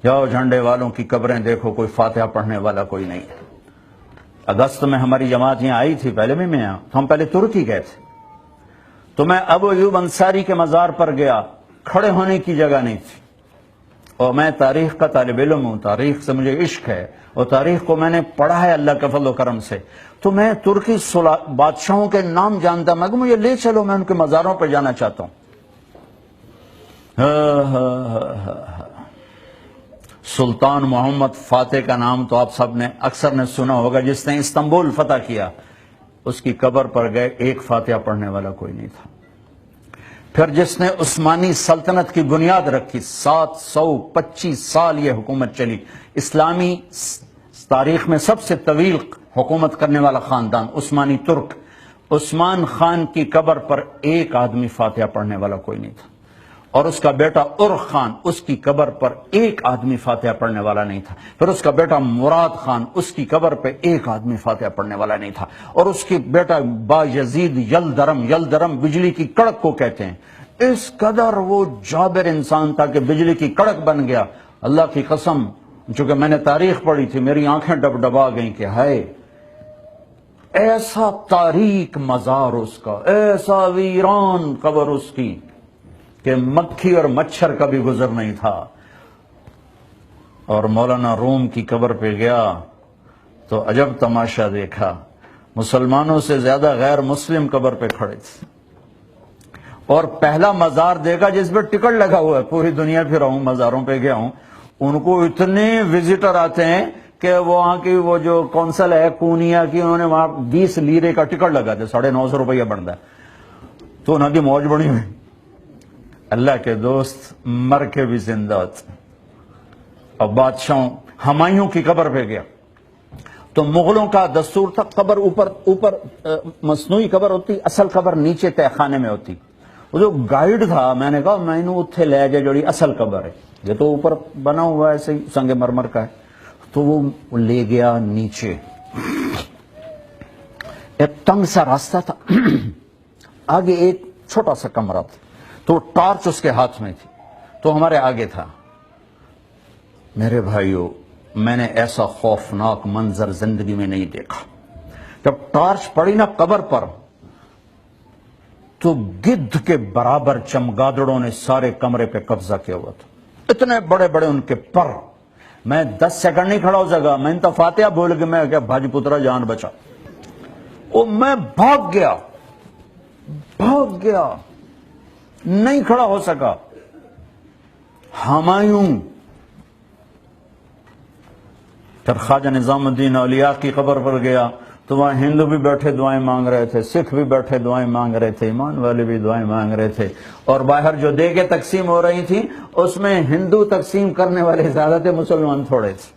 جاؤ جھنڈے والوں کی قبریں دیکھو، کوئی فاتحہ پڑھنے والا کوئی نہیں ہے۔ اگست میں ہماری جماعت یہاں آئی تھی، پہلے بھی میں آیا تو ہم پہلے ترکی گئے تھے، تو میں ابو ایوب انصاری کے مزار پر گیا، کھڑے ہونے کی جگہ نہیں تھی، اور میں تاریخ کا طالب علم ہوں، تاریخ سے مجھے عشق ہے، اور تاریخ کو میں نے پڑھا ہے اللہ کے فضل و کرم سے، تو میں ترکی بادشاہوں کے نام جانتا، میں کہ مجھے لے چلو، میں ان کے مزاروں پہ جانا چاہتا ہوں۔ سلطان محمد فاتح کا نام تو آپ سب نے اکثر نے سنا ہوگا، جس نے استنبول فتح کیا، اس کی قبر پر گئے، ایک فاتحہ پڑھنے والا کوئی نہیں تھا۔ پھر جس نے عثمانی سلطنت کی بنیاد رکھی، 725 سال یہ حکومت چلی، اسلامی تاریخ میں سب سے طویل حکومت کرنے والا خاندان عثمانی ترک، عثمان خان کی قبر پر ایک آدمی فاتحہ پڑھنے والا کوئی نہیں تھا، اور اس کا بیٹا ارخ خان، اس کی قبر پر ایک آدمی فاتحہ پڑھنے والا نہیں تھا، پھر اس کا بیٹا مراد خان، اس کی قبر پہ ایک آدمی فاتحہ پڑھنے والا نہیں تھا، اور اس کی بیٹا با یزید یلدرم بجلی کی کڑک کو کہتے ہیں، اس قدر وہ جابر انسان تھا کہ بجلی کی کڑک بن گیا۔ اللہ کی قسم، چونکہ میں نے تاریخ پڑھی تھی، میری آنکھیں ڈبڈبا گئیں کہ ہائے، ایسا تاریک مزار اس کا، ایسا ویران قبر اس کی کہ مکھی اور مچھر کا بھی گزر نہیں تھا۔ اور مولانا روم کی قبر پہ گیا تو عجب تماشا دیکھا، مسلمانوں سے زیادہ غیر مسلم قبر پہ کھڑے تھے، اور پہلا مزار دیکھا جس پہ ٹکٹ لگا ہوا ہے، پوری دنیا پھر ہوں، مزاروں پہ گیا ہوں، ان کو اتنے وزٹر آتے ہیں کہ وہاں کی وہ جو کونسل ہے پونیا کی، انہوں نے وہاں 20 لیرے کا ٹکٹ لگا دیا، 950 روپیہ بنتا ہے، تو انہوں کی موج بڑی ہوئی۔ اللہ کے دوست مر کے بھی زندہ ہوتے۔ اور بادشاہوں، ہمایوں کی قبر پہ گیا تو مغلوں کا دستور تھا، قبر اوپر مصنوعی قبر ہوتی، اصل قبر نیچے تہ خانے میں ہوتی۔ وہ جو گائیڈ تھا، میں نے کہا میں انہوں اتھے لے جا جوڑی اصل قبر ہے، یہ تو اوپر بنا ہوا ہے ایسے ہی سنگ مرمر کا ہے، تو وہ لے گیا نیچے، ایک تنگ سا راستہ تھا، آگے ایک چھوٹا سا کمرہ تھا، تو ٹارچ اس کے ہاتھ میں تھی، تو ہمارے آگے تھا۔ میرے بھائیو، میں نے ایسا خوفناک منظر زندگی میں نہیں دیکھا۔ جب ٹارچ پڑی نا قبر پر، تو گدھ کے برابر چمگادڑوں نے سارے کمرے پہ قبضہ کیا ہوا تھا، اتنے بڑے بڑے ان کے پر۔ میں 10 سیکنڈ نہیں کھڑا ہو سکا، میں تو فاتحہ بول کے میں کیا بھاج پترا جان بچا، میں بھاگ گیا، نہیں کھڑا ہو سکا۔ ہمایوں، پھر خواجہ نظام الدین اولیاء کی قبر پر گیا تو وہاں ہندو بھی بیٹھے دعائیں مانگ رہے تھے، سکھ بھی بیٹھے دعائیں مانگ رہے تھے، ایمان والے بھی دعائیں مانگ رہے تھے، اور باہر جو دیگیں تقسیم ہو رہی تھیں اس میں ہندو تقسیم کرنے والے زیادہ تھے، مسلمان تھوڑے تھے۔